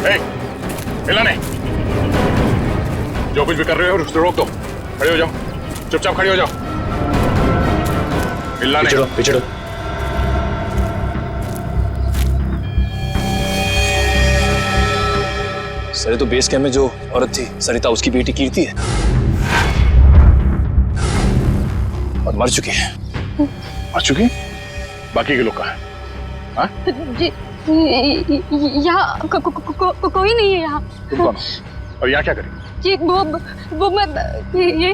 हिला नहीं। जो कुछ भी कर रहे हो उसको रोक दो। खड़े हो जाओ, चुपचाप खड़े हो जाओ। हिलना नहीं। पिछड़ो। सर तो बेस कैंप में जो औरत थी सरिता, उसकी बेटी कीर्ति है और मर चुकी है। मर चुकी? बाकी के लोग कहाँ हैं? हाँ? जी यहाँ कोई नहीं है यहाँ। तुम कौन हो? और यहाँ क्या करी? जी वो मैं ये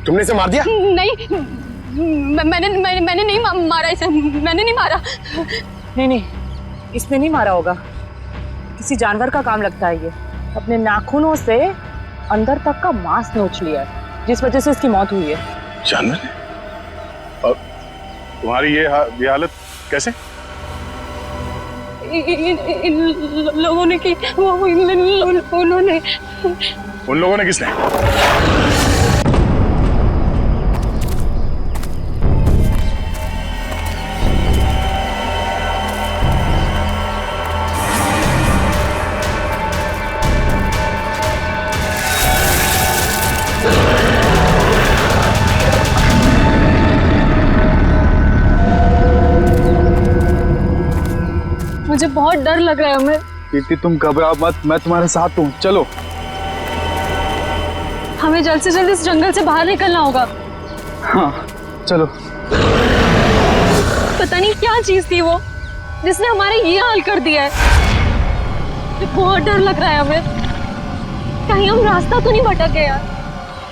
तुमने इसे मार दिया? नहीं, मैंने नहीं मारा इसे, मैंने नहीं मारा। नहीं, इसने नहीं मारा होगा, किसी जानवर का काम लगता है। ये अपने नाखूनों से अंदर तक का मांस नोच लिया है, जिस वजह से इसकी मौत हुई है। जानवर ने? और तुम्हारी ये हालत कैसे? इन लोगों ने की। उन्होंने। उन लोगों ने किसने? मुझे बहुत डर लग रहा है। हमें कीर्ति, तुम घबराओ मत, मैं तुम्हारे साथ हूँ। चलो, हमें जल्द से जल्द इस जंगल से बाहर निकलना होगा। हाँ चलो। पता नहीं क्या चीज थी वो जिसने हमारे ये हाल कर दिया है। बहुत डर लग रहा है हमें। कहीं हम रास्ता तो नहीं भटक गए यार?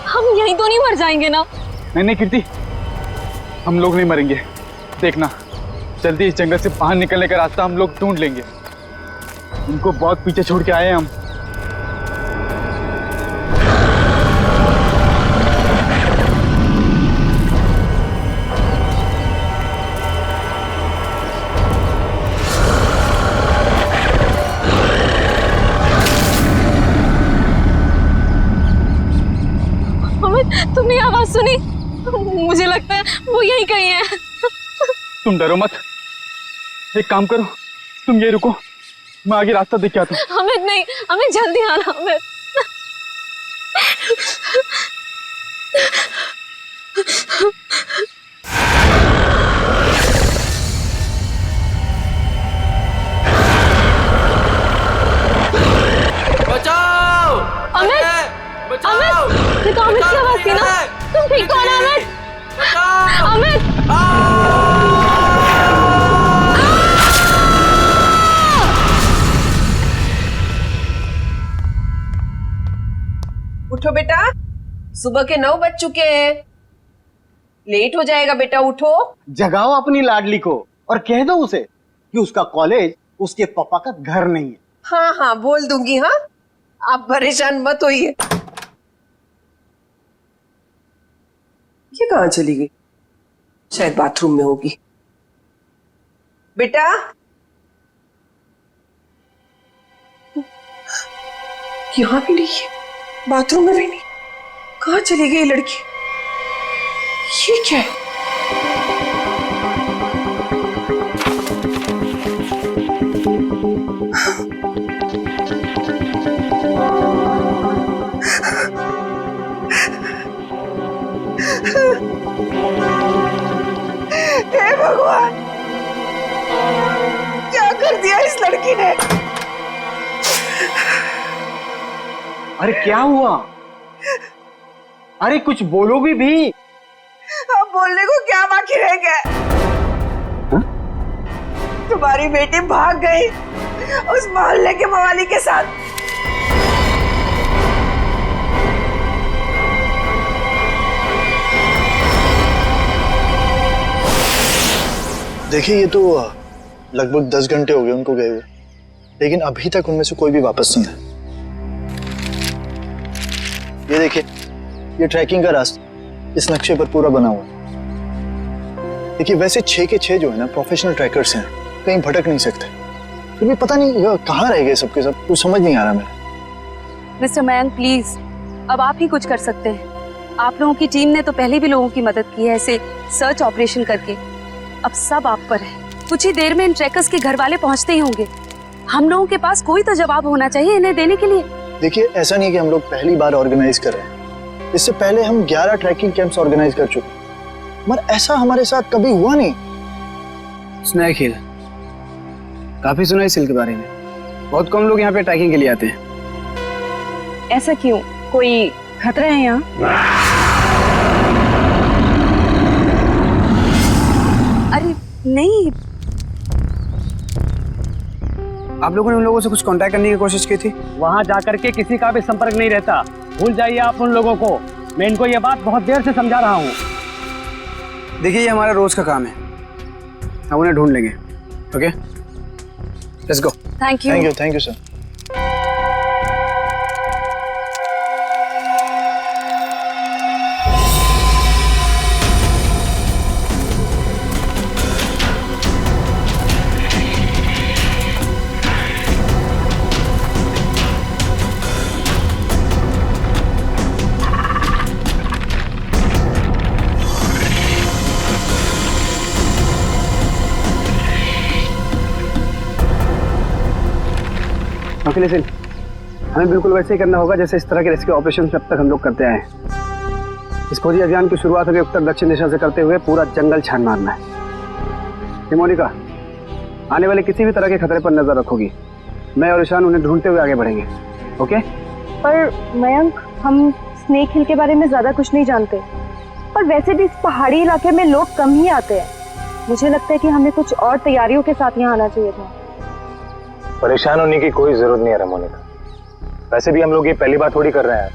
हम यहीं तो नहीं मर जाएंगे ना? नहीं कीर्ति, हम लोग नहीं मरेंगे। देखना, जल्दी इस जंगल से बाहर निकलने का रास्ता हम लोग ढूंढ लेंगे। उनको बहुत पीछे छोड़ के आए हैं हम। तुमने आवाज सुनी? मुझे लगता है वो यहीं कहीं है। तुम डरो मत, एक काम करो, तुम ये रुको, मैं आगे रास्ता देख के आता हूँ। अमित नहीं, हमें जल्दी आना। अमित बचाओ! अमित! अमित! ये तो अमित की आवाज थी ना? तुम ठीक तो हो ना अमित? अमित! उठो बेटा, सुबह के 9 बज चुके हैं। लेट हो जाएगा बेटा, उठो। जगाओ अपनी लाडली को और कह दो उसे कि उसका कॉलेज उसके पापा का घर नहीं है। हाँ हाँ बोल दूंगी। हाँ, आप परेशान मत होइए। ये कहाँ चली गई? शायद बाथरूम में होगी। बेटा, यहाँ भी नहीं है, बाथरूम में भी नहीं। कहाँ चली गई लड़की? ये क्या है? हे भगवान, क्या कर दिया इस लड़की ने? अरे क्या हुआ? अरे कुछ बोलोगी भी? अब बोलने को क्या बाकी रह गया? तुम्हारी बेटी भाग गई उस मोहल्ले के मवाली के साथ। देखिए, ये तो लगभग 10 घंटे हो गए उनको गए हुए, लेकिन अभी तक उनमें से कोई भी वापस नहीं है। ये देखिए, ये ट्रैकिंग का रास्ता इस नक्शे पर पूरा बना हुआ है। देखिए, वैसे 6 के 6 जो है ना प्रोफेशनल ट्रैकर्स हैं, कहीं भटक नहीं सकते। फिर भी पता नहीं कहाँ रह गए सबके सब, कुछ समझ नहीं आ रहा मेरा। मिस्टर मयंक प्लीज, अब आप ही कुछ कर सकते हैं। आप लोगों की टीम ने तो पहले भी लोगों की मदद की है ऐसे सर्च ऑपरेशन करके। अब सब आप पर है। कुछ ही देर में इन ट्रैकर्स के घर वाले पहुंचते ही होंगे। हम लोगों के पास कोई तो जवाब होना चाहिए इन्हें देने के लिए। देखिए, ऐसा नहीं कि हम लोग पहली बार ऑर्गेनाइज कर रहे हैं। इससे पहले हम 11 ट्रैकिंग कैंप्स ऑर्गेनाइज कर चुके हैं, मगर ऐसा हमारे साथ कभी हुआ नहीं। स्नैक हिल, काफी सुना है इस हिल के बारे में। बहुत कम लोग यहाँ पे ट्रैकिंग के लिए आते हैं। ऐसा क्यों? कोई खतरा है यहाँ? अरे नहीं। आप लोगों ने उन लोगों से कुछ कांटेक्ट करने की कोशिश की थी? वहां जाकर के किसी का भी संपर्क नहीं रहता। भूल जाइए आप उन लोगों को। मैं इनको ये बात बहुत देर से समझा रहा हूँ। देखिए, ये हमारा रोज का काम है, हम उन्हें ढूंढ लेंगे। Okay, let's go. Thank you. Thank you sir. Okay listen, हमें बिल्कुल वैसे ही करना होगा जैसे इस तरह के रेस्क्यू ऑपरेशन अब तक हम लोग करते आए हैं। इस खोजी अभियान की शुरुआत हमें उत्तर दक्षिण दिशा से करते हुए पूरा जंगल छान मारना है। मोनिका, आने वाले किसी भी तरह के खतरे पर नजर रखोगी। मैं और ईशान उन्हें ढूंढते हुए आगे बढ़ेंगे। ओके? पर मयंक, हम स्नेक हिल के बारे में ज्यादा कुछ नहीं जानते, और वैसे भी इस पहाड़ी इलाके में लोग कम ही आते हैं। मुझे लगता है कि हमें कुछ और तैयारियों के साथ यहाँ आना चाहिए था। परेशान होने की कोई जरूरत नहीं है मोनिका। वैसे भी हम लोग ये पहली बार थोड़ी कर रहे हैं।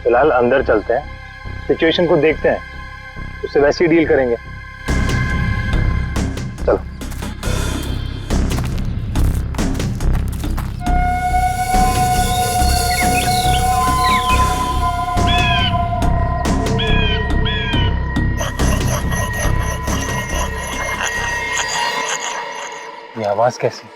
फिलहाल अंदर चलते हैं, सिचुएशन को देखते हैं, उससे वैसे ही डील करेंगे। चलो। ये आवाज कैसी?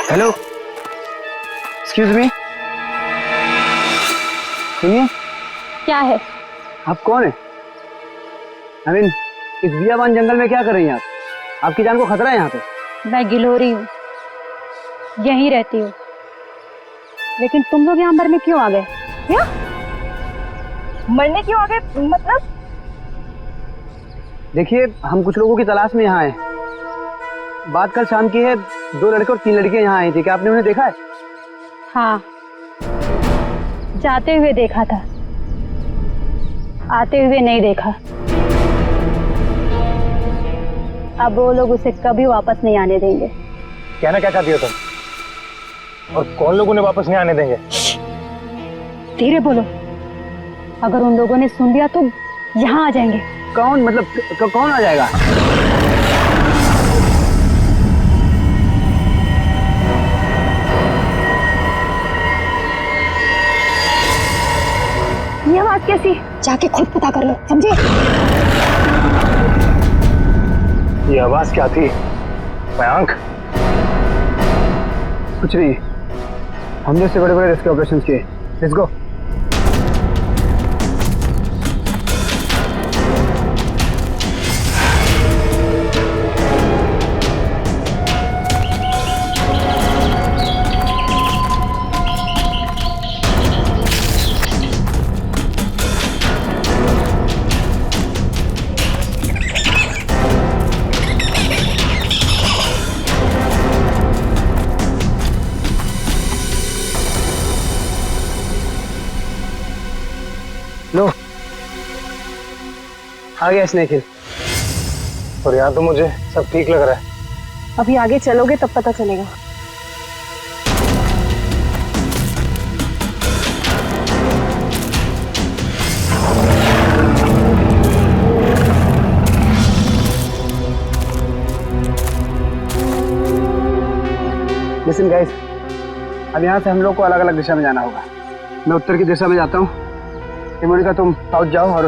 हेलो, एक्सक्यूज मी, सुनिए। क्या है? आप कौन है? आई मीन, इस बियाबान जंगल में क्या कर रही हैं आप? आपकी जान को खतरा है यहाँ पे। मैं गिलोरी हूँ, यहीं रहती हूँ। लेकिन तुम लोग यहाँ मरने क्यों आ गए? क्या मरने क्यों आ गए? मतलब? देखिए, हम कुछ लोगों की तलाश में यहाँ आए। बात कल शाम की है, 2 लड़के और 3 लड़कियां यहाँ आई थी। क्या आपने उन्हें देखा है? हाँ, जाते हुए देखा था, आते हुए नहीं देखा। अब वो लोग उसे कभी वापस नहीं आने देंगे। कहना क्या चाहती हो तुम? और कौन लोग उन्हें वापस नहीं आने देंगे? धीरे बोलो, अगर उन लोगों ने सुन लिया तो यहाँ आ जाएंगे। कौन? मतलब कौन आ जाएगा? ये आवाज कैसी? जाके खुद पता कर लो, समझे? ये आवाज क्या थी मयंक? कुछ नहीं, हमने इससे बड़े बड़े रेस्क्यू ऑपरेशन किए। Let's go. लो, आ गया स्नेक हिल। और यहाँ तो मुझे सब ठीक लग रहा है। अभी आगे चलोगे तब पता चलेगा। लिसन गाइस, अब यहाँ से हम लोग को अलग अलग दिशा में जाना होगा। मैं उत्तर की दिशा में जाता हूँ, मोनिका तुम साउथ जाओ, और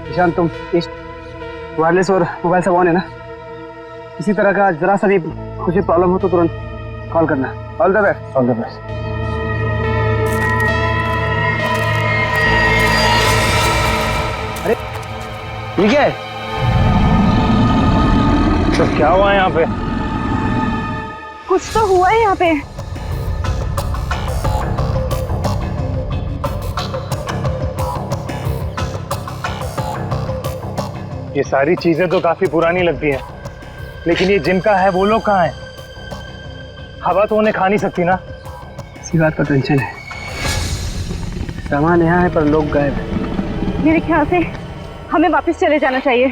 ईशान तुम ईस्ट। वायरलेस और मोबाइल सब ऑन है ना? किसी तरह का जरा सा भी कुछ भी प्रॉब्लम हो तो तुरंत कॉल करना। All the best. All the best. ठीक है। तो क्या हुआ है यहाँ पे? कुछ तो हुआ है यहाँ पे। ये सारी चीजें तो काफी पुरानी लगती हैं, लेकिन ये जिनका है वो लोग कहाँ हैं? हवा तो उन्हें खा नहीं सकती ना। इसी बात का टेंशन है। सामान यहाँ है पर लोग गायब हैं। मेरे ख्याल से हमें वापस चले जाना चाहिए।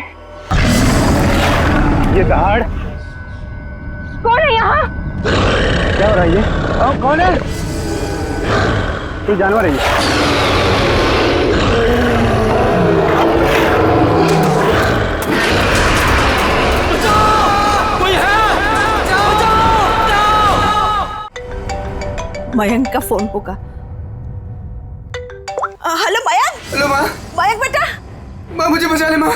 ये दहाड़ कौन है यहाँ? क्या हो रहा है ये? कौन है? कोई जानवर है ये? मयंक का फोन होगा। हेलो मयंक। हेलो माँ। मयंक बेटा। माँ मुझे बचा ले माँ।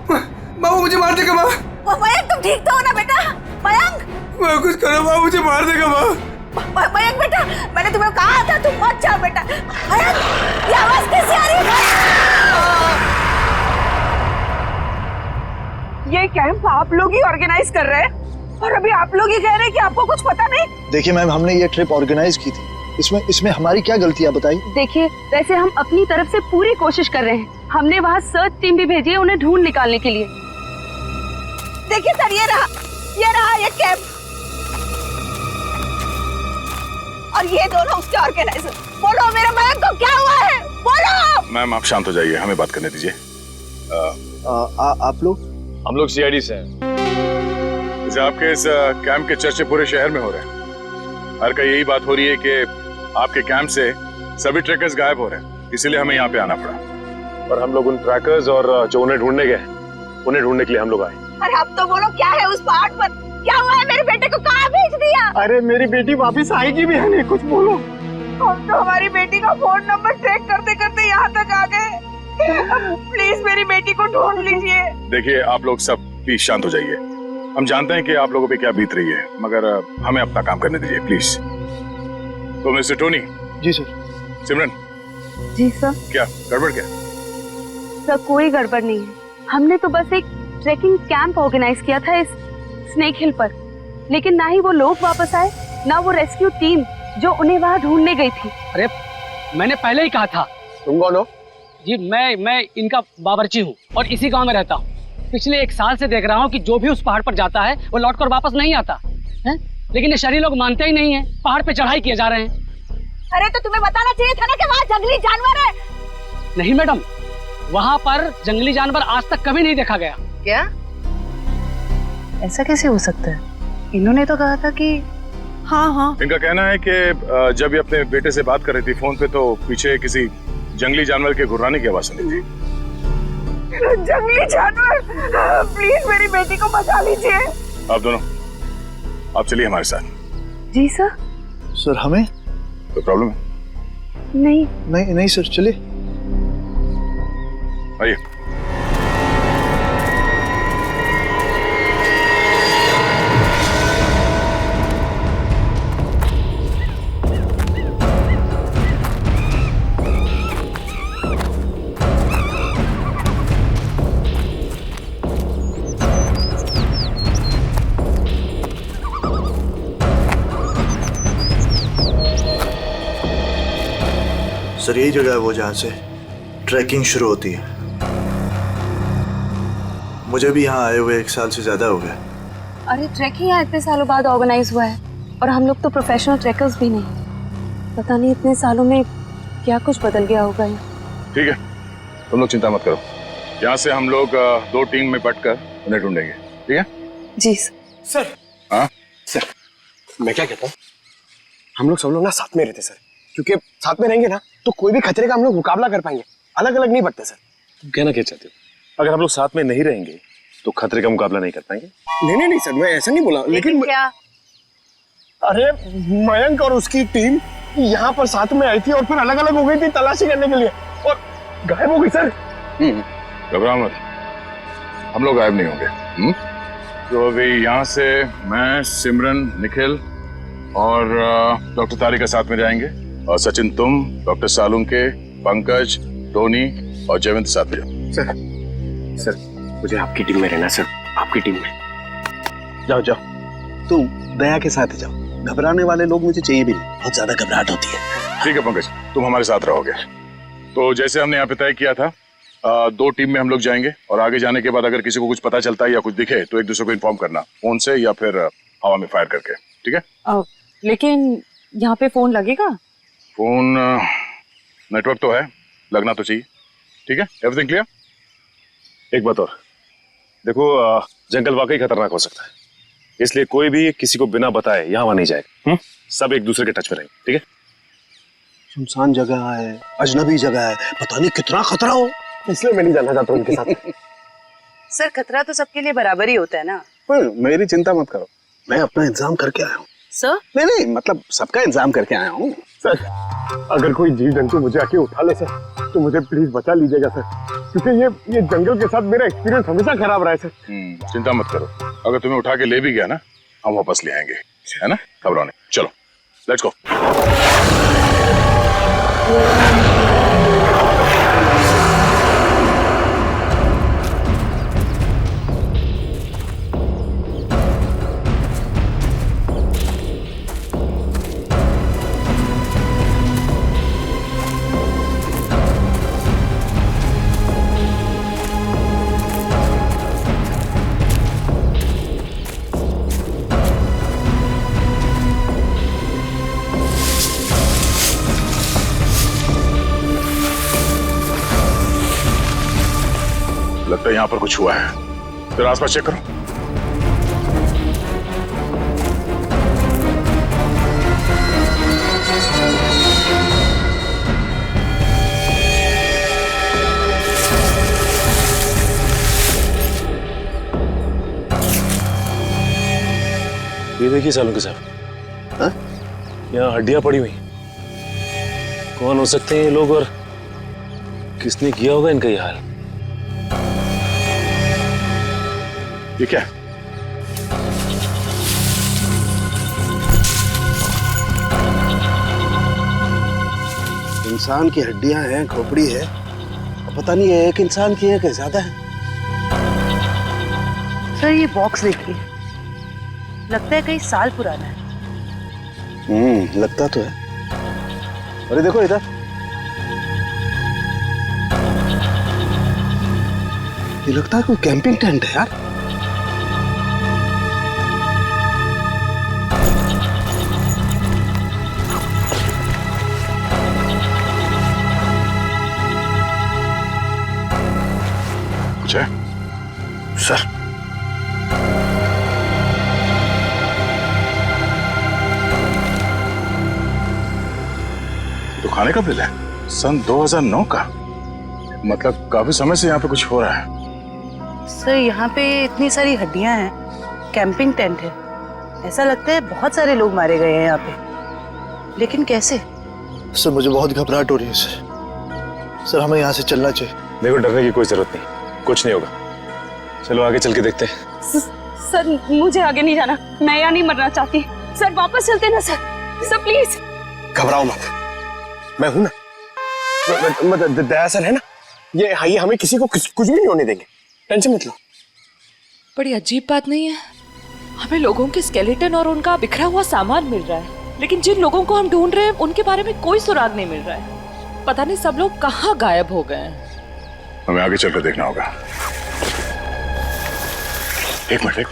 माँ वो मुझे मार देगा माँ। मयंक तुम ठीक तो हो ना बेटा? मयंक। माँ कुछ करो माँ, मुझे मार देगा माँ। मयंक बेटा मैंने तुम्हें कहा था तुम मत जाओ बेटा। मयंक ये आवाज कैसे आ रही है? ये कैंप आप लोग ही ऑर्गेनाइज कर रहे हैं और अभी आप लोग ही कह रहे हैं कि आपको कुछ पता नहीं। देखिए मैम, हमने ये ट्रिप ऑर्गेनाइज की थी, इसमें हमारी क्या गलती है बताइए? देखिए वैसे हम अपनी तरफ से पूरी कोशिश कर रहे हैं। हमने वहाँ सर्च टीम भी भेजी है उन्हें ढूंढ निकालने के लिए। देखिए सर ये रहा ये कैंप और ये दोनों उसके ऑर्गेनाइजर। बोलो मेरे मयंक को क्या हुआ है? बोलो। मैम आप शांत हो जाइए, हमें बात करने दीजिए। आप लोग? हम लोग सीआईडी से हैं। जैसे आपके इस कैंप के चर्चे पूरे शहर में हो रहे हैं। हर का यही बात हो रही है कि आपके कैंप से सभी ट्रैकर्स गायब हो रहे हैं, इसीलिए हमें यहाँ पे आना पड़ा। और हम लोग उन ट्रैकर्स और जो उन्हें ढूंढने गए, उन्हें ढूंढने के लिए हम लोग आए। अरे अब तो बोलो क्या है उस पहाड़ पर? क्या हुआ है? मेरे बेटे को कहाँ भेज दिया? अरे मेरी बेटी वापस आएगी भी है नहीं, कुछ बोलो। हम तो हमारी बेटी का फोन नंबर ट्रैक करते करते यहाँ तक आ गए। प्लीज मेरी बेटी को ढूंढ लीजिए। देखिए आप लोग सब प्लीज शांत हो जाइए। हम जानते हैं कि आप लोगों पे क्या बीत रही है, मगर हमें अपना काम करने दीजिए प्लीज। तो मिस्टर टोनी। जी सर। सिमरन। जी सर। क्या गड़बड़ क्या? सर कोई गड़बड़ नहीं है। हमने तो बस एक ट्रैकिंग कैंप ऑर्गेनाइज किया था इस स्नेक हिल पर, लेकिन ना ही वो लोग वापस आए ना वो रेस्क्यू टीम जो उन्हें वहाँ ढूंढने गई थी। अरे मैंने पहले ही कहा था। तुम कौन हो? जी मैं इनका बावर्ची हूँ और इसी गांव में रहता हूँ। पिछले 1 साल से देख रहा हूँ कि जो भी उस पहाड़ पर जाता है वो लौटकर वापस नहीं आता है, लेकिन ये शहरी लोग मानते ही नहीं है। पहाड़ पे चढ़ाई किए जा रहे हैं। अरे तो तुम्हें बताना चाहिए था ना कि वहाँ जंगली जानवर है। नहीं मैडम, वहाँ पर जंगली जानवर आज तक कभी नहीं देखा गया। क्या? ऐसा कैसे हो सकता है? इन्होंने तो कहा था कि हाँ। इनका कहना है कि जब ये अपने बेटे से बात कर रही थी फोन पे तो पीछे किसी जंगली जानवर के गुर्राने की आवाज सुनी थी। जंगली जानवर, प्लीज मेरी बेटी को बचा लीजिए। आप दोनों आप चलिए हमारे साथ। जी सर। सर हमें? कोई प्रॉब्लम है? नहीं सर, चलिए। आइए। सर यही जगह है वो जहाँ से ट्रैकिंग शुरू होती है। मुझे भी यहाँ आए हुए 1 साल से ज्यादा हो गया। अरे ट्रैकिंग यहाँ इतने सालों बाद ऑर्गेनाइज हुआ है और हम लोग तो प्रोफेशनल ट्रैकर्स भी नहीं। पता नहीं इतने सालों में क्या कुछ बदल गया होगा यहाँ। ठीक है, तुम लोग चिंता मत करो। यहाँ से हम लोग 2 टीम में बंटकर उन्हें ढूंढेंगे, ठीक है? जी सर। हाँ सर, मैं क्या कहता हूँ, हम लोग सब लोग ना साथ में रहते सर, क्योंकि साथ में रहेंगे ना तो कोई भी खतरे का हम लोग मुकाबला कर पाएंगे। अलग अलग नहीं बढ़ते सर। तुम कहना क्या चाहते हो? अगर हम लोग साथ में नहीं रहेंगे तो खतरे का मुकाबला नहीं कर पाएंगे? नहीं सर, मैं ऐसा नहीं बोला, लेकिन क्या? अरे मयंक और उसकी टीम यहाँ पर साथ में आई थी और फिर अलग अलग हो गई थी तलाशी करने के लिए और गायब हो गई सर। घबराओ मत, हम लोग गायब नहीं होंगे। तो अभी यहाँ से मैं, सिमरन, निखिल और डॉक्टर तारिका साथ में जाएंगे, और सचिन तुम, डॉक्टर सालुंके, पंकज, टोनी और जयवंत साथ में जाओ। सर मुझे आपकी टीम में रहना सर, आपकी टीम में। जाओ जाओ, तुम दया के साथ ही जाओ, घबराने वाले लोग मुझे चाहिए भी नहीं, बहुत ज्यादा घबराहट होती है। ठीक है पंकज, तुम हमारे साथ रहोगे। तो जैसे हमने यहाँ पे तय किया था, 2 टीम में हम लोग जाएंगे, और आगे जाने के बाद अगर किसी को कुछ पता चलता है या कुछ दिखे तो एक दूसरे को इन्फॉर्म करना, फोन से या फिर हवा में फायर करके, ठीक है? लेकिन यहाँ पे फोन लगेगा? फोन नेटवर्क तो है, लगना तो चाहिए। ठीक है, एवरीथिंग क्लियर? एक बात और, देखो जंगल वाकई खतरनाक हो सकता है, इसलिए कोई भी किसी को बिना बताए यहाँ नहीं जाएगा। सब एक दूसरे के टच में रहेंगे, ठीक है? सुनसान जगह है, अजनबी जगह है, पता नहीं कितना खतरा हो, इसलिए मैं नहीं जाना चाहता उनके साथ। सर खतरा तो सबके लिए बराबर ही होता है ना। पर मेरी चिंता मत करो, मैं अपना इंतजाम करके आया हूँ। सर नहीं, मतलब सबका इंतजाम करके आया हूँ। सर अगर कोई जीव जंतु मुझे आके उठा ले सर, तो मुझे प्लीज बचा लीजिएगा सर, क्योंकि ये जंगल के साथ मेरा एक्सपीरियंस हमेशा खराब रहा है सर। चिंता मत करो, अगर तुम्हें उठा के ले भी गया ना, हम वापस ले आएंगे, है ना? घबराओ नहीं, चलो लेट्स गो। लगता है यहाँ पर कुछ हुआ है, फिर आसपास चेक करो। ये देखिए सालुंके साहब, हाँ? यहाँ हड्डियां पड़ी हुई, कौन हो सकते हैं ये लोग और किसने किया होगा इनका ये हाल? ये क्या? इंसान की हड्डियां हैं, खोपड़ी है, पता नहीं है एक इंसान की है कि ज्यादा है। सर ये बॉक्स देखिए, लगता है कई साल पुराना है। लगता तो है। अरे देखो इधर, ये लगता है कोई कैंपिंग टेंट है यार। कुछ है? सर तो खाने का बिल है, सन 2009 का, मतलब काफी समय से यहाँ पे कुछ हो रहा है। सर यहाँ पे इतनी सारी हड्डियां हैं, कैंपिंग टेंट है, ऐसा लगता है बहुत सारे लोग मारे गए हैं यहाँ पे, लेकिन कैसे? सर मुझे बहुत घबराहट हो रही है सर, सर हमें यहाँ से चलना चाहिए। देखो डरने की कोई जरूरत नहीं, कुछ नहीं होगा, चलो आगे चल के देखते हैं। सर मुझे आगे नहीं जाना, मैं यहाँ नहीं मरना चाहती। सर वापस चलते ना सर, सर प्लीज। घबराओ मत, मैं हूं ना, दया सर है ना, ये हमें किसी को कुछ भी नहीं होने देंगे, टेंशन मत लो। बड़ी अजीब बात नहीं है, हमें लोगों के स्केलेटन और उनका बिखरा हुआ सामान मिल रहा है, लेकिन जिन लोगों को हम ढूंढ रहे हैं उनके बारे में कोई सुराग नहीं मिल रहा है। पता नहीं सब लोग कहाँ गायब हो गए हैं। हमें आगे चलकर देखना होगा। एक मिनट,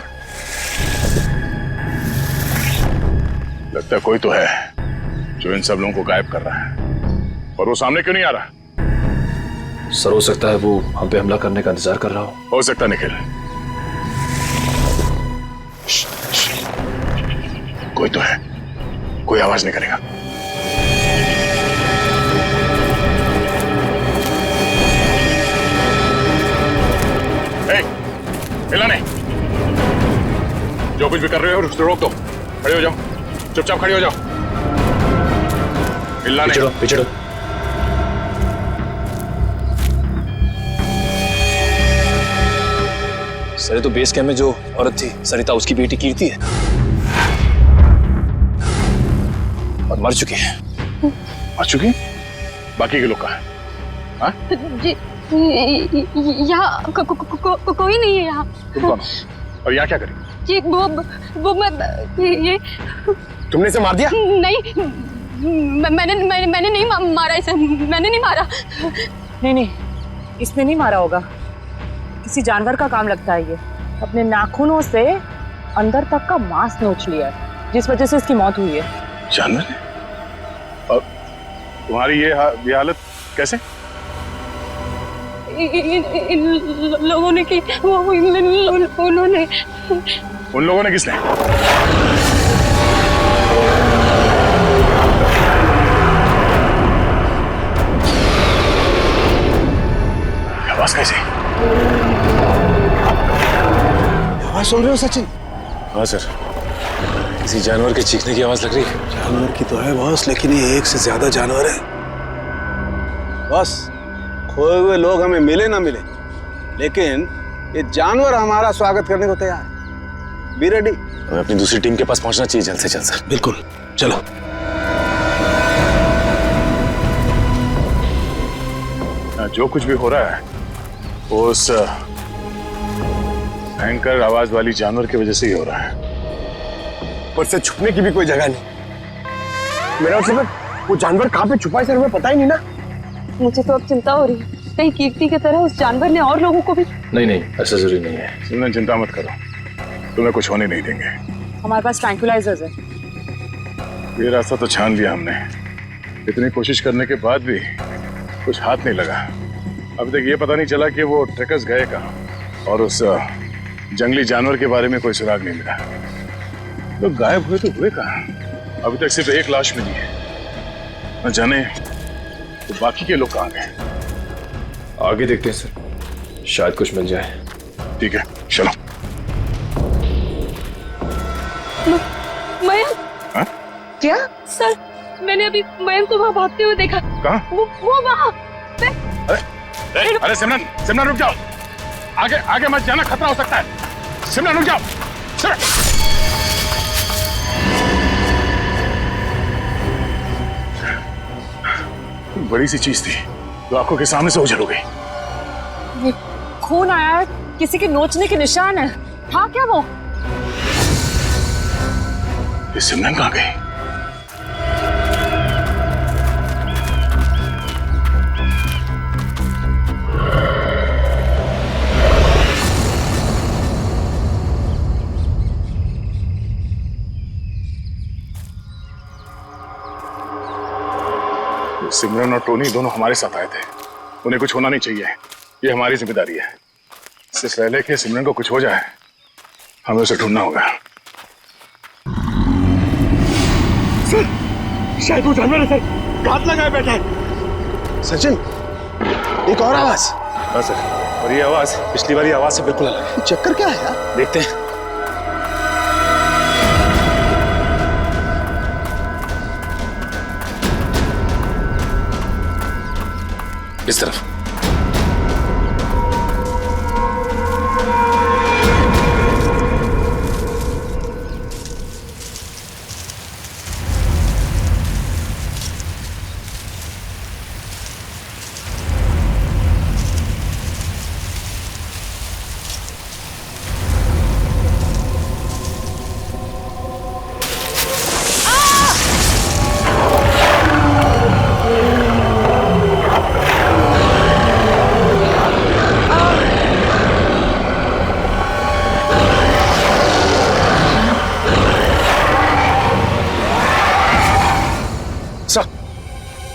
लगता है कोई तो है जो इन सब लोगों को गायब कर रहा है, और वो सामने क्यों नहीं आ रहा? सर हो सकता है वो हम पे हमला करने का इंतजार कर रहा हो सकता निखिल, कोई तो है, कोई आवाज नहीं करेगा। हिला नहीं, जो कुछ भी कर रहे हो उसको रोक दो, खड़े हो जाओ, चुपचाप खड़े हो जाओ, हिलना नहीं। पीछे हटो। सर तो बेस कैंप में जो औरत थी सरिता, उसकी बेटी कीर्ति है। और मर चुकी है। मर चुकी? बाकी के लोग कहाँ हैं? हाँ? जी यहाँ कोई नहीं है यहाँ। तुम कौन हो? और यहाँ क्या करें? जी वो मैं ये तुमने इसे मार दिया? नहीं, मैंने नहीं मारा इसे, मैंने नहीं मारा। नहीं, इसने नहीं मारा होगा, किसी जानवर का काम लगता है ये। अपने नाखूनों से अंदर तक का मांस नोच लिया है, जिस वजह से इसकी मौत हुई है। जानवर ने? और तुम्हारी ये हालत कैसे? इन लोगों ने की, उन्होंने। उन लोगों ने किसने? आवाज कैसे? आवाज सुन रहे हो सचिन? हाँ सर, किसी जानवर के चीखने की आवाज लग रही है। जानवर की तो है बॉस, लेकिन ये एक से ज्यादा जानवर है। बॉस, खोए हुए लोग हमें मिले ना मिले, लेकिन ये जानवर हमारा स्वागत करने को तैयार है। Be ready. हमें अपनी दूसरी टीम के पास पहुंचना चाहिए जल्द से जल्द सर। बिल्कुल, चलो। जो कुछ भी हो रहा है वो उस भयंकर आवाज वाली जानवर की वजह से ही हो रहा है। पर से छुपने की भी कोई जगह नहीं। मेरा मतलब वो जानवर कहाँ पे छुपा है सर, हमें पता ही नहीं ना। मुझे तो अब चिंता हो रही है, कहीं कीर्ति की तरह उस जानवर ने और लोगों को भी। नहीं, ऐसा जरूरी नहीं है। सिमरन चिंता मत करो, तुम्हें कुछ होने नहीं देंगे। हमारे पास ट्रैंक्विलाइजर्स है। ये रास्ता तो छान लिया हमने, इतनी कोशिश करने के बाद भी कुछ हाथ नहीं लगा। अभी तक ये पता नहीं चला कि वो ट्रैकर्स गए कहाँ, और उस जंगली जानवर के बारे में कोई सुराग नहीं मिला। लोग गायब हुए तो हुए कहाँ? अभी तक सिर्फ एक लाश मिली है, न जाने तो बाकी के लोग कहाँ गए। आगे देखते हैं सर, शायद कुछ मिल जाए। ठीक है, चलो। मयंक? हाँ? क्या? सर, मैंने अभी मयंक को वहाँ भागते हुए देखा। कहाँ? वो वहाँ। अरे सिमरन रुक जाओ, आगे मत जाना, खतरा हो सकता है। सिमरन रुक जाओ। बड़ी सी चीज थी जो आंखों के सामने से उजड़ हो गई। ये खून आया है, किसी के नोचने के निशान है। हाँ, क्या वो? ये सिमरन कहाँ गई? सिमरन और टोनी दोनों हमारे साथ आए थे, उन्हें कुछ होना नहीं चाहिए, ये हमारी जिम्मेदारी है। इससे पहले कि सिमरन को कुछ हो जाए, हमें उसे ढूंढना होगा। सर, शायद वो जानवर है सर, घात लगाए बैठा है। सचिन, एक और आवाज। हाँ सर, और ये आवाज पिछली वाली आवाज से बिल्कुल अलग है। चक्कर क्या है यार? देखते हैं। इस तरफ।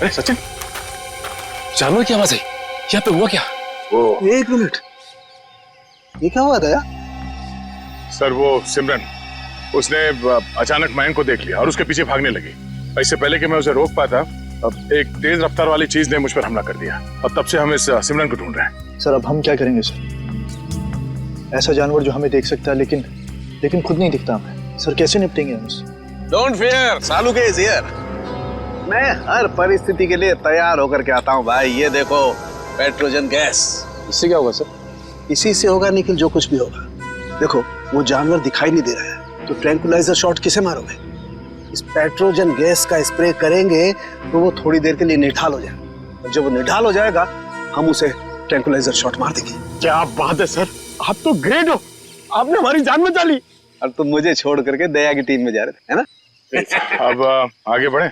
अरे सचिन, जानवर की आवाज है, यहाँ पे हुआ क्या? वो एक मिनट, ये क्या हुआ दया? सर, वो सिमरन, उसने अचानक मयंक को देख लिया और उसके पीछे भागने लगी। इससे पहले कि मैं उसे रोक पाता, अब एक तेज रफ्तार वाली चीज ने मुझ पर हमला कर दिया और तब से हम इस सिमरन को ढूंढ रहे हैं। सर, अब हम क्या करेंगे सर? ऐसा जानवर जो हमें देख सकता है लेकिन खुद नहीं दिखता हमें। सर, कैसे निपटेंगे हम उससे? Don't fear, Saluke is here. मैं हर परिस्थिति के लिए तैयार होकर के आता हूँ भाई। ये देखो, पेट्रोजन गैस। इससे क्या होगा सर? इसी से होगा निखिल, जो कुछ भी होगा। देखो, वो जानवर दिखाई नहीं दे रहा है, तो ट्रैंकुलाइजर शॉट किसे मारोगे? इस पेट्रोजन गैस का स्प्रे करेंगे तो वो थोड़ी देर के लिए निढाल हो जाएगा, और जब वो निढाल हो जाएगा हम उसे ट्रैंकुलाइजर शॉट मार देंगे। क्या बात है सर, आप तो ग्रेट हो, आपने हमारी जान बचा ली। अब तुम मुझे छोड़ करके दया की टीम में जा रहे थे, है ना? अब आगे बढ़े,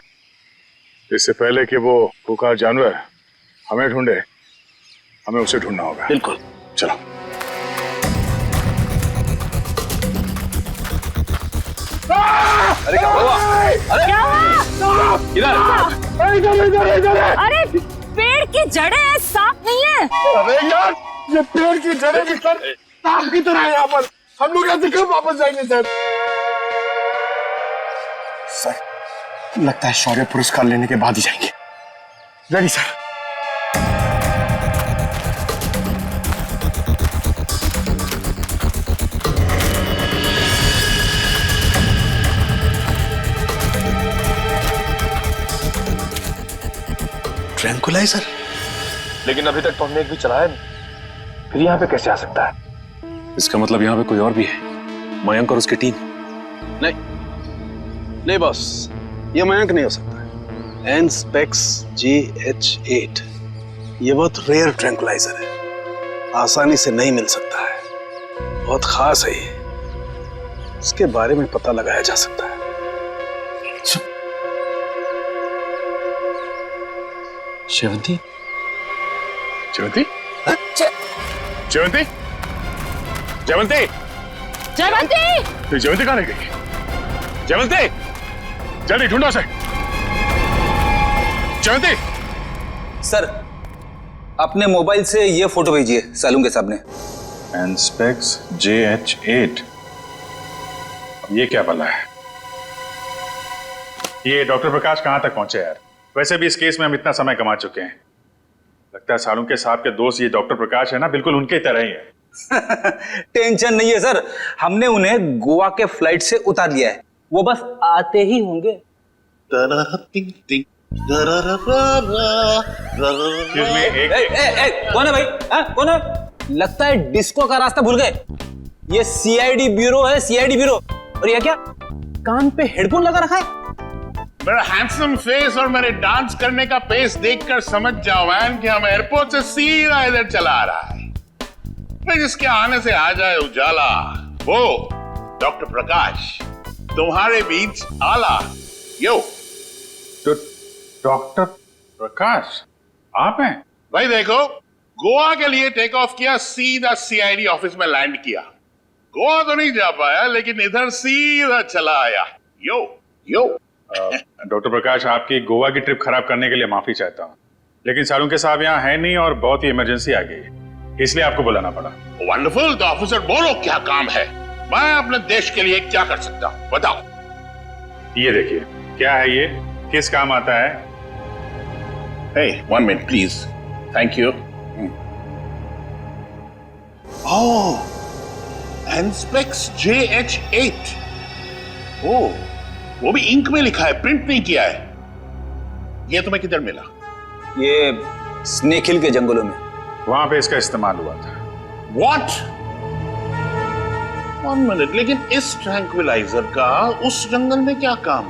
इससे पहले कि वो खुखार जानवर हमें ढूंढे, हमें उसे ढूंढना होगा। बिल्कुल, चलो। अरे क्या हुआ? अरे क्या हुआ? इधर अरे पेड़ की जड़ें हैं, सांप नहीं है। अरे यार, ये पेड़ की जड़ें भी सर सांप की तरह है यहाँ पर। हम लोग यहाँ से कब वापस जाएंगे सर? सर लगता है शौर्य पुरस्कार लेने के बाद ही जाएंगे। Ready sir. ट्रैंकुलाइजर? लेकिन अभी तक तो हमने एक भी चलाया नहीं, फिर यहाँ पे कैसे आ सकता है? इसका मतलब यहाँ पे कोई और भी है, मयंक और उसकी टीम। नहीं बॉस, ये मयंक नहीं हो सकता। एनस्पेक्स GH8 ये बहुत रेयर ट्रैंकुलाइजर है, आसानी से नहीं मिल सकता है, बहुत खास है ये, इसके बारे में पता लगाया जा सकता है। शेवंती? जयवंती? जयवंती? जयवंती? जयवंती! जयवंती कहाँ रह गई? जयवंती, जल्दी ढूंढो उसे। जयवंती! सर अपने मोबाइल से ये फोटो भेजिए सालून के सामने। एनस्पेक्स JH8, ये क्या बला है? ये डॉक्टर प्रकाश कहां तक पहुंचे यार? वैसे भी इस केस में हम इतना समय कमा चुके हैं, लगता है सालून के साहब के दोस्त ये डॉक्टर प्रकाश है ना, बिल्कुल उनके तरह ही है। टेंशन नहीं है सर, हमने उन्हें गोवा के फ्लाइट से उतार लिया है, वो बस आते ही होंगे। कौन है भाई? कौन है? लगता है डिस्को का रास्ता भूल गए। ये CID ब्यूरो है, CID ब्यूरो। और ये क्या कान पे हेडफोन लगा रखा है? मेरा हैंडसम फेस और मेरे डांस करने का पेस देखकर समझ जाओ मैन कि हम एयरपोर्ट से सीधा इधर चला आ रहा है। फिर जिसके आने से आ जाए उजाला, वो डॉक्टर प्रकाश तुम्हारे बीच आला। यो तो डॉक्टर प्रकाश आप हैं? भाई देखो, गोवा के लिए टेक ऑफ किया, सीधा CID ऑफिस में लैंड किया। गोवा तो नहीं जा पाया, लेकिन इधर सीधा चला आया। यो यो डॉक्टर प्रकाश, आपकी गोवा की ट्रिप खराब करने के लिए माफी चाहता हूँ, लेकिन सालून के साहब यहाँ है नहीं और बहुत ही इमरजेंसी आ गई है, इसलिए आपको बुलाना पड़ा। वंडरफुल। तो ऑफिसर बोलो क्या काम है, मैं अपने देश के लिए क्या कर सकता हूँ, बताओ। ये देखिए, क्या है ये, किस काम आता है? Hey, 1 minute please. Thank you. Oh, Anspex JH8. Oh, वो भी इंक में लिखा है, प्रिंट नहीं किया है। ये तुम्हें किधर मिला? ये स्नेक हिल के जंगलों में, वहां पे इसका इस्तेमाल हुआ था। What? 1 minute, लेकिन इस ट्रैंक्विलाइजर का उस जंगल में क्या काम?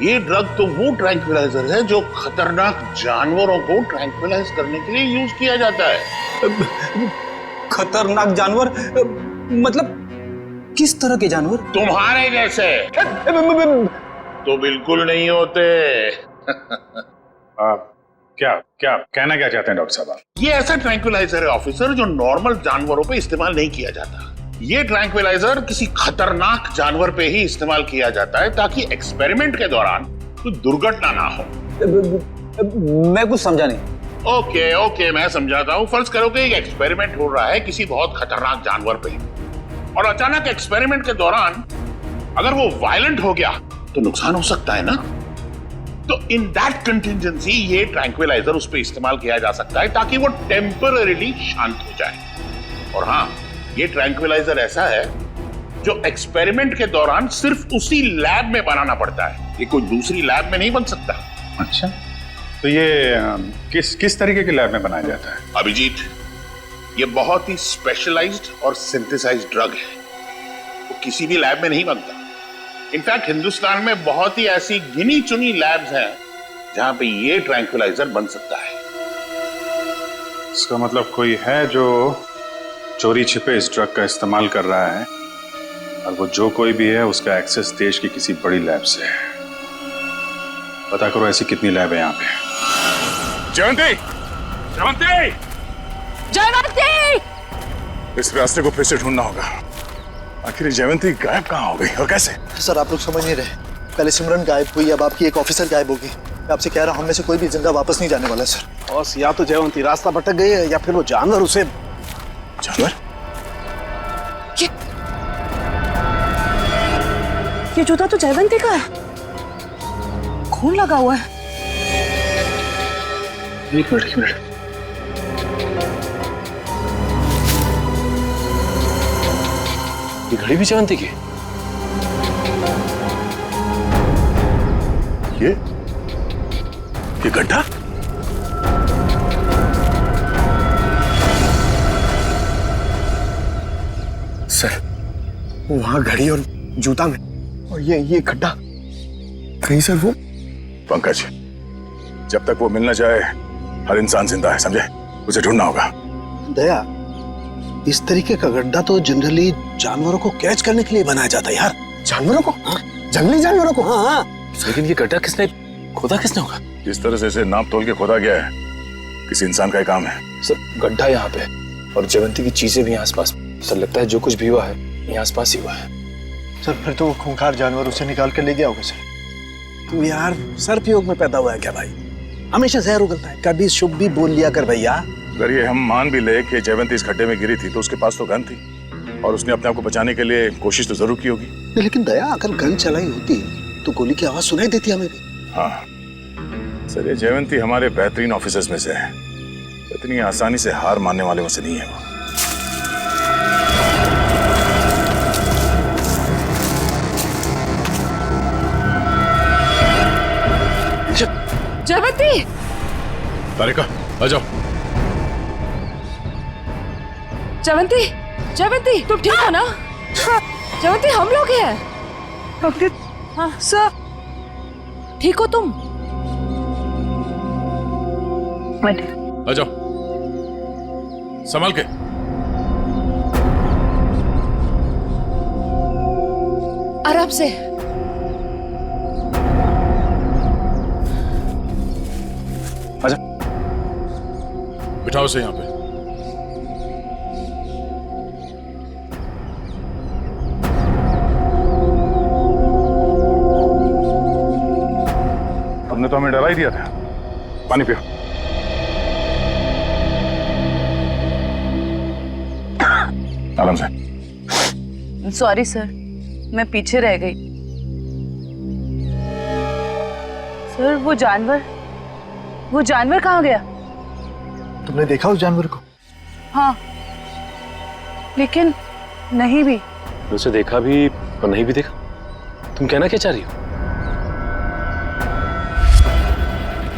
ये ड्रग तो वो ट्रैंक्विलाइजर है जो खतरनाक जानवरों को ट्रैंक्विलाइज करने के लिए यूज किया जाता है। खतरनाक जानवर मतलब किस तरह के जानवर? तुम्हारे जैसे तो बिल्कुल नहीं होते। क्या क्या कहना क्या चाहते हैं डॉक्टर साहब? ये ऐसा ट्रैंक्विलाइजर है ऑफिसर जो नॉर्मल जानवरों पे इस्तेमाल नहीं किया जाता। ये ट्रैंक्विलाइजर किसी खतरनाक जानवर पे ही इस्तेमाल किया जाता है ताकि एक्सपेरिमेंट के दौरान कोई दुर्घटना ना हो। मैं कुछ समझा नहीं। ओके मैं समझाता हूँ। फर्ज करो कि एक एक्सपेरिमेंट हो रहा है किसी बहुत खतरनाक जानवर पे, और अचानक एक्सपेरिमेंट के दौरान अगर वो वायलेंट हो गया तो नुकसान हो सकता है ना। तो इन दैट कंटिजेंसी ये ट्रैंक्विलाइजर उस पे इस्तेमाल किया जा सकता है ताकि वो टेम्पररीली शांत हो जाए। और हाँ, ये ट्रैंक्विलाइजर ऐसा है जो एक्सपेरिमेंट के दौरान सिर्फ उसी लैब में बनाना पड़ता है, ये कोई दूसरी लैब में नहीं बन सकता। अच्छा, तो ये किस तरीके के लैब में बनाया जाता है? अभिजीत, ये बहुत ही स्पेशलाइज्ड और सिंथेसाइज्ड ड्रग है, वो किसी भी लैब में नहीं बनता। इनफैक्ट हिंदुस्तान में बहुत ही ऐसी गिनी चुनी लैब्स हैं जहां पे ये ट्रैंक्विलाइजर बन सकता है। इसका मतलब कोई है जो चोरी छिपे इस ड्रग का इस्तेमाल कर रहा है, और वो जो कोई भी है उसका एक्सेस देश की किसी बड़ी लैब से है। पता करो ऐसी कितनी लैब है यहाँ पे। जयंती! जयंती! जयवंती! इस रास्ते को फिर से ढूंढना होगा। आखिर जयवंती गायब कहाँ हो गई और कैसे? सर आप लोग समझ नहीं रहे, पहले सिमरन गायब हुई, अब आपकी एक ऑफिसर गायब होगी। मैं आपसे कह रहा हूँ, हम में से कोई भी जिंदा वापस नहीं जाने वाला सर। बॉस, या तो जयवंती रास्ता भटक गई है या फिर वो जानवर उसे। जानवर? ये जूता तो जयवंती का है, खून लगा हुआ है। एक मिनट। ये घड़ी भी जयवंती की? ये गड्ढा? सर वहां घड़ी और जूता में, और ये गड्ढा कहीं सर वो। पंकज, जब तक वो मिल न जाए हर इंसान जिंदा है, समझे? उसे ढूंढना होगा। दया, इस तरीके का गड्ढा तो जनरली जानवरों को कैच करने के लिए बनाया जाता है यार। जानवरों को? जंगली जानवरों को? हाँ। लेकिन ये गड्ढा किसने खोदा होगा? जिस तरह से इसे नाप तोल के खोदा गया है, किसी इंसान का ही काम है। सर गड्ढा यहाँ पे और जयवंती की चीजें भी आसपास। सर लगता है जो कुछ भी हुआ है यहाँ आसपास ही हुआ है। सर फिर तो वो खूंखार जानवर उसे निकाल कर ले गया होगा सर। तू यार सर्पयोग में पैदा हुआ है क्या भाई? हमेशा जहर उगलता है, कभी शुभ भी बोल लिया कर भैया। अगर ये हम मान भी ले कि जयवंती इस खड्डे में गिरी थी तो उसके पास तो गन थी और उसने अपने आप को बचाने के लिए कोशिश तो जरूर की होगी। लेकिन दया, अगर गन चलाई होती तो गोली की आवाज सुनाई देती हमें भी। हाँ सर, ये जयवंती हमारे बेहतरीन ऑफिसर्स में से है, इतनी आसानी से हार मानने वाले में से नहीं है वो। जयवंती! तारिका आ जाओ। जयवंती! जयवंती तुम ठीक हो ना? जयवंती हम लोग हैं। हाँ सर, ठीक हो तुम? आ जाओ, संभाल के। आराम से। आजा, बिठाओ से यहाँ पे। हमने तो हमें डरा ही दिया था। पानी पियो। आराम से। सॉरी सर, मैं पीछे रह गई। सर वो जानवर कहाँ गया? तुमने देखा उस जानवर को? हाँ, लेकिन नहीं भी। उसे देखा भी और नहीं भी देखा। तुम कहना क्या चाह रही हो?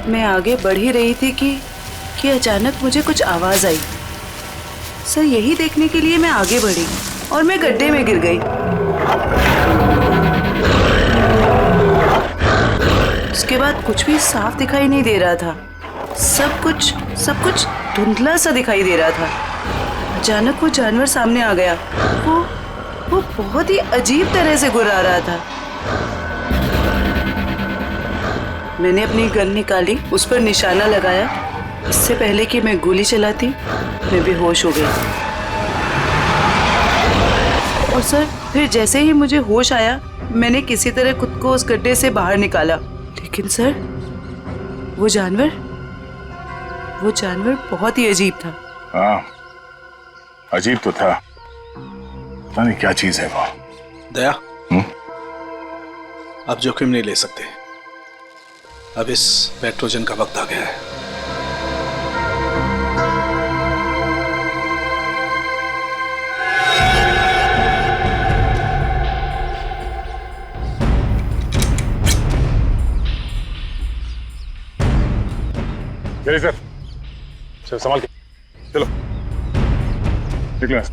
मैं आगे बढ़ ही रही थी कि अचानक मुझे कुछ आवाज आई। सर यही देखने के लिए मैं आगे बढ़ी और मैं गड्ढे में गिर गई। उसके बाद कुछ भी साफ दिखाई नहीं दे रहा था। सब कुछ धुंधला सा दिखाई दे रहा था। अचानक वो जानवर सामने आ गया। वो बहुत ही अजीब तरह से गुर्रा रहा था। मैंने अपनी गन निकाली, उस पर निशाना लगाया। इससे पहले कि मैं गोली चलाती, मैं बेहोश हो गई। और सर फिर जैसे ही मुझे होश आया, मैंने किसी तरह खुद को उस गड्ढे से बाहर निकाला। लेकिन सर वो जानवर बहुत ही अजीब था। हाँ, अजीब तो था। पता नहीं क्या चीज है वो। दया, अब जोखिम नहीं ले सकते। अब इस पेट्रोजन का वक्त आ गया है। सर, चलो संभाल के, चलो निकलो यहाँ से।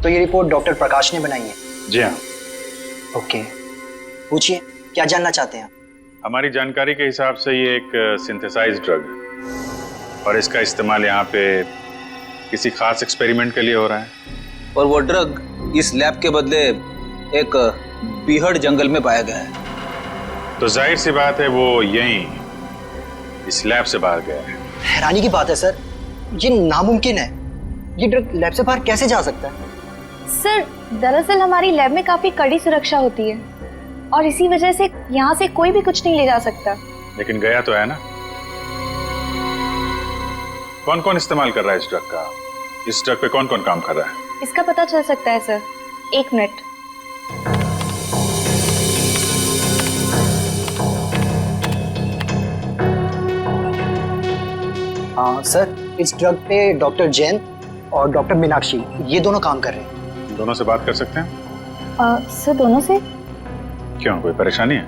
तो ये रिपोर्ट डॉक्टर प्रकाश ने बनाई है? जी हाँ। ओके, पूछिए क्या जानना चाहते हैं? हमारी जानकारी के हिसाब से ये एक सिंथेसाइज्ड ड्रग है और इसका इस्तेमाल यहाँ पे किसी खास एक्सपेरिमेंट के लिए हो रहा है। और वो ड्रग इस लैब के बदले एक बीहड़ जंगल में पाया गया है। तो जाहिर सी बात है वो यहीं इस लैब से बाहर गया है। हैरानी की बात है सर, ये नामुमकिन है। ये ड्रग लैब से बाहर कैसे जा सकता है? सर दरअसल हमारी लैब में काफी कड़ी सुरक्षा होती है और इसी वजह से यहाँ से कोई भी कुछ नहीं ले जा सकता। लेकिन गया तो है ना। कौन कौन इस्तेमाल कर रहा है इस ड्रग का? इस ड्रग पे कौन कौन काम कर रहा है? इसका पता चल सकता है सर, 1 मिनट। हाँ सर, इस ड्रग पे डॉक्टर जैन और डॉक्टर मीनाक्षी ये दोनों काम कर रहे हैं। दोनों से बात कर सकते हैं? सर दोनों से? क्यों, कोई परेशानी है?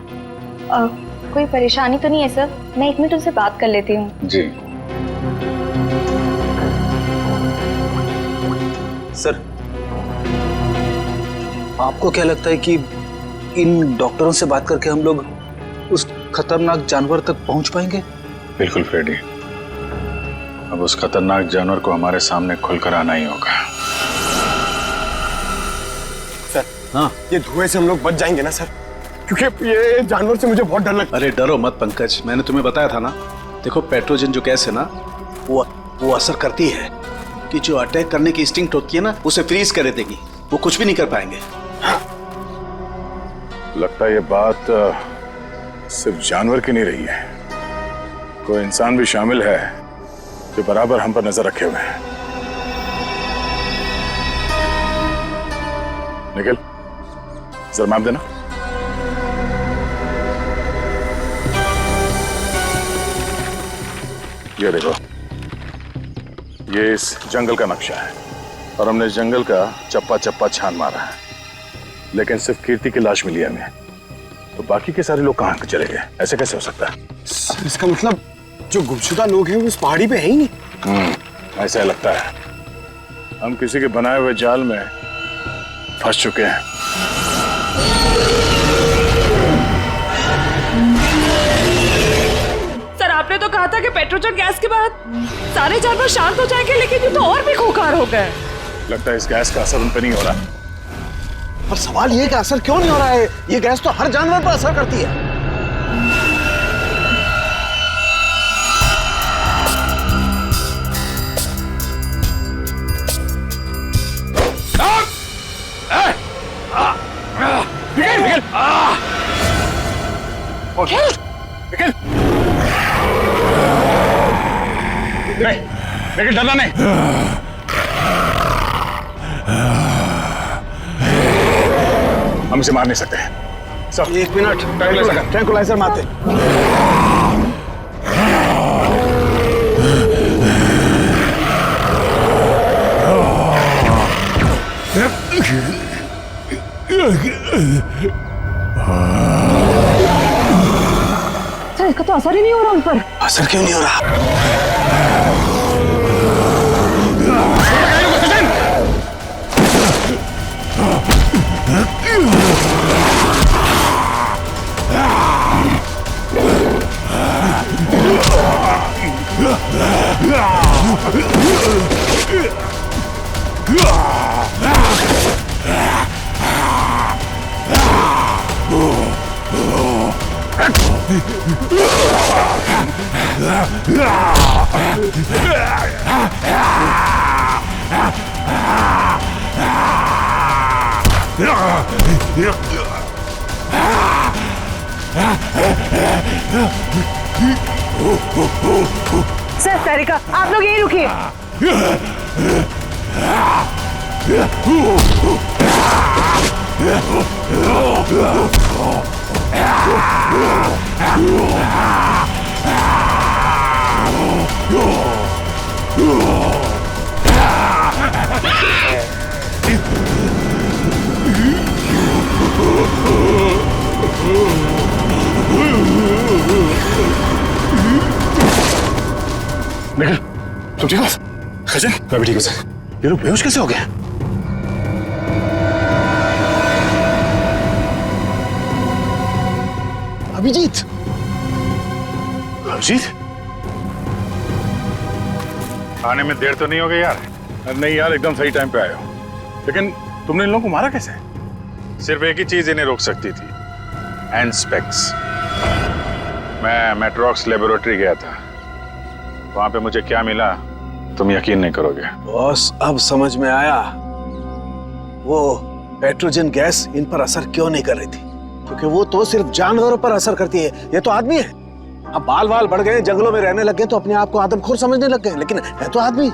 कोई परेशानी तो नहीं है सर, मैं 1 मिनट उनसे बात कर लेती हूँ। जी। सर आपको क्या लगता है कि इन डॉक्टरों से बात करके हम लोग उस खतरनाक जानवर तक पहुंच पाएंगे? बिल्कुल फ्रेडी, अब उस खतरनाक जानवर को हमारे सामने खुलकर आना ही होगा। सर हाँ, ये धुएं से हम लोग बच जाएंगे ना सर? क्योंकि ये जानवर से मुझे बहुत डर लगता है। अरे डरो मत पंकज, मैंने तुम्हें बताया था ना। देखो पेट्रोजन जो गैस है ना, वो असर करती है कि जो अटैक करने की इंस्टिंक्ट होती है ना, उसे फ्रीज कर देगी। वो कुछ भी नहीं कर पाएंगे। लगता है ये बात सिर्फ जानवर की नहीं रही है, कोई इंसान भी शामिल है जो बराबर हम पर नजर रखे हुए हैं। निखिल, जरा मैप देना। ये देखो, ये इस जंगल का नक्शा है और हमने इस जंगल का चप्पा चप्पा छान मारा है, लेकिन सिर्फ कीर्ति की लाश मिली हमें। तो बाकी के सारे लोग कहाँ चले गए? ऐसे कैसे हो सकता है? इसका मतलब जो गुमशुदा लोग हैं वो उस पहाड़ी पे है ही नहीं। ऐसा लगता है हम किसी के बनाए हुए जाल में फंस चुके हैं। सर आपने तो कहा था कि पेट्रोजन गैस के बाद सारे जानवर शांत हो जाएंगे, लेकिन ये तो और भी खूंखार हो गए। लगता है इस गैस का असर उन पर नहीं हो रहा। पर सवाल ये कि असर क्यों नहीं हो रहा है? ये गैस तो हर जानवर पर असर करती है। लेकिन डरना नहीं। हम इसे मार नहीं सकते। सब 1 मिनट, ट्रैंकुलाइजर मारते। सर इसका तो असर ही नहीं हो रहा उन पर। असर क्यों नहीं हो रहा? सर सारिका, आप लोग यहीं रुकिए। निखिल, तुम ठीक हो? खजन, मैं भी ठीक हूँ सर। ये लोग बेहोश कैसे हो गए? अभिजीत। अभिजीत, आने में देर तो नहीं हो गई यार? नहीं यार, एकदम सही टाइम पे आए हो। लेकिन तुमने इन लोगों को मारा कैसे? सिर्फ एक ही चीज इन्हें रोक सकती थी, एंस्पेक्स। मैं मेट्रोक्स लेबोरेटरी गया था, वहां पे मुझे क्या मिला तुम यकीन नहीं करोगे। बॉस, अब समझ में आया वो पेट्रोजन गैस इन पर असर क्यों नहीं कर रही थी, क्योंकि वो तो सिर्फ जानवरों पर असर करती है, ये तो आदमी है। अब बाल बाल बढ़ गए, जंगलों में रहने लग गए तो अपने आप को आदमखोर समझने लग गए, लेकिन है तो आदमी।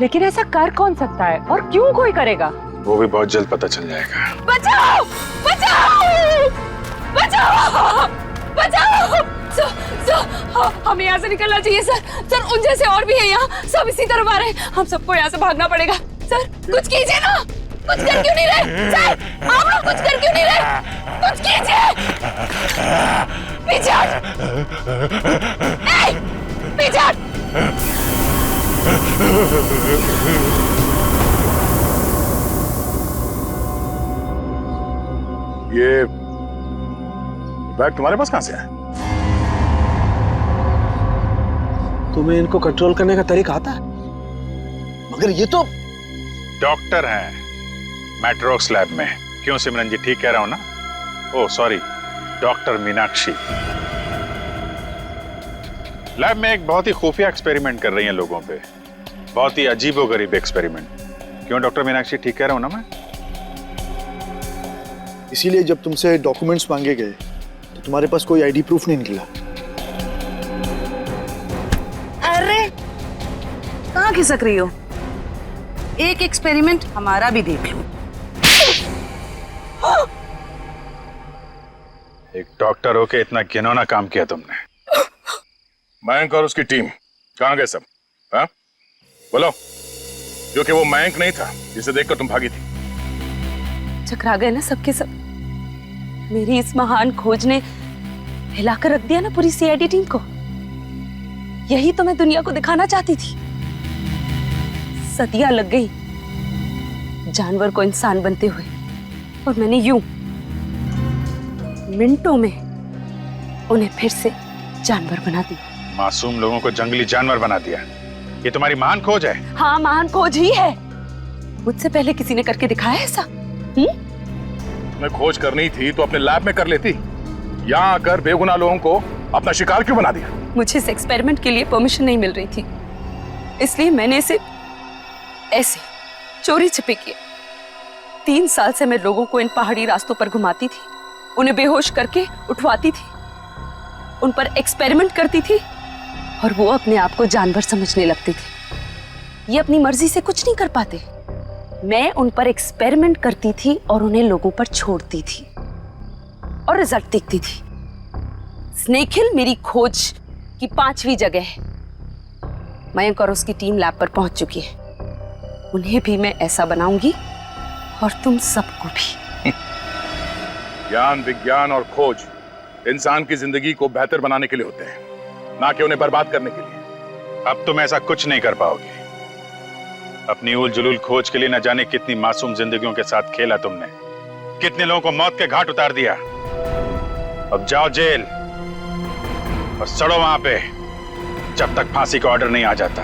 लेकिन ऐसा कर कौन सकता है और क्यों कोई करेगा? वो भी बहुत जल्द पता चल जाएगा। बचाओ बचाओ बचाओ बचाओ! हमें यहाँ से निकलना चाहिए सर। सर, उन जैसे और भी है यहाँ, सब इसी तरफ आ रहे हैं। हम सबको यहाँ से भागना पड़ेगा। सर, कुछ कीजिए ना। कुछ कर क्यों नहीं रहे? सर, आप लोग कुछ कर क्यों नहीं रहे? कुछ कीजिए। पीछे हट। पीछे हट। ये बैग तुम्हारे पास कहां से है? तुम्हें इनको कंट्रोल करने का तरीका आता है? मगर ये तो डॉक्टर हैं मेट्रोक्स लैब में। क्यों सिमरन जी, ठीक कह रहा हूं ना? Oh sorry, doctor Meenakshi. Lab में एक बहुत ही खुफिया एक्सपेरिमेंट कर रही हैं लोगों पे, बहुत ही अजीबोगरीब एक्सपेरिमेंट। क्यों डॉक्टर मीनाक्षी, ठीक कह रहा हूं ना मैं? इसीलिए जब तुमसे डॉक्यूमेंट्स मांगे गए तो तुम्हारे पास कोई आईडी प्रूफ नहीं निकला। अरे कहाँ खिसक रही हो? एक एक्सपेरिमेंट हमारा भी देख लो। एक डॉक्टर होके इतना घिनौना काम किया तुमने। मयंक और उसकी टीम कहाँ गए सब? हाँ बोलो, क्योंकि वो मयंक नहीं था जिसे देखकर तुम भागी थी। चकरा गए ना सबके सब। मेरी इस महान खोज ने हिलाकर रख दिया ना पूरी सीआईडी टीम को। यही तो मैं दुनिया को दिखाना चाहती थी। सदियां लग गई जानवर को इंसान बनते हुए, और मैंने यूं मिनटों में उन्हें फिर से जानवर बना दिया। मासूम लोगों को जंगली जानवर बना दिया, ये तुम्हारी महान खोज है? हाँ, महान खोज ही है। मुझसे पहले किसी ने करके दिखाया ऐसा? तुम्हें खोज करनी थी तो अपने लैब में कर लेती। यहाँ आकर बेगुनाह लोगों को अपना शिकार क्यों बना दिया? मुझे इस एक्सपेरिमेंट के लिए परमिशन नहीं मिल रही थी, इसलिए मैंने इसे ऐसे चोरी छिपे किया। 3 साल से मैं लोगों को इन पहाड़ी रास्तों पर घुमाती थी, उन्हें बेहोश करके उठवाती थी, उन पर एक्सपेरिमेंट करती थी, और वो अपने आप को जानवर समझने लगती थी। ये अपनी मर्जी से कुछ नहीं कर पाते। मैं उन पर एक्सपेरिमेंट करती थी और उन्हें लोगों पर छोड़ती थी, और रिजल्ट देखती थी। स्नेक हिल मेरी खोज की 5वीं जगह है। मयंक और उसकी टीम लैब पर पहुंच चुकी है। उन्हें भी मैं ऐसा बनाऊंगी, और तुम सबको भी। ज्ञान, विज्ञान और खोज इंसान की जिंदगी को बेहतर बनाने के लिए होते हैं, ना कि उन्हें बर्बाद करने के लिए। अब तुम ऐसा कुछ नहीं कर पाओगे। अपनी उल जुलूल खोज के लिए न जाने कितनी मासूम जिंदगियों के साथ खेला तुमने, कितने लोगों को मौत के घाट उतार दिया। अब जाओ जेल और सड़ो वहां पे, जब तक फांसी का ऑर्डर नहीं आ जाता।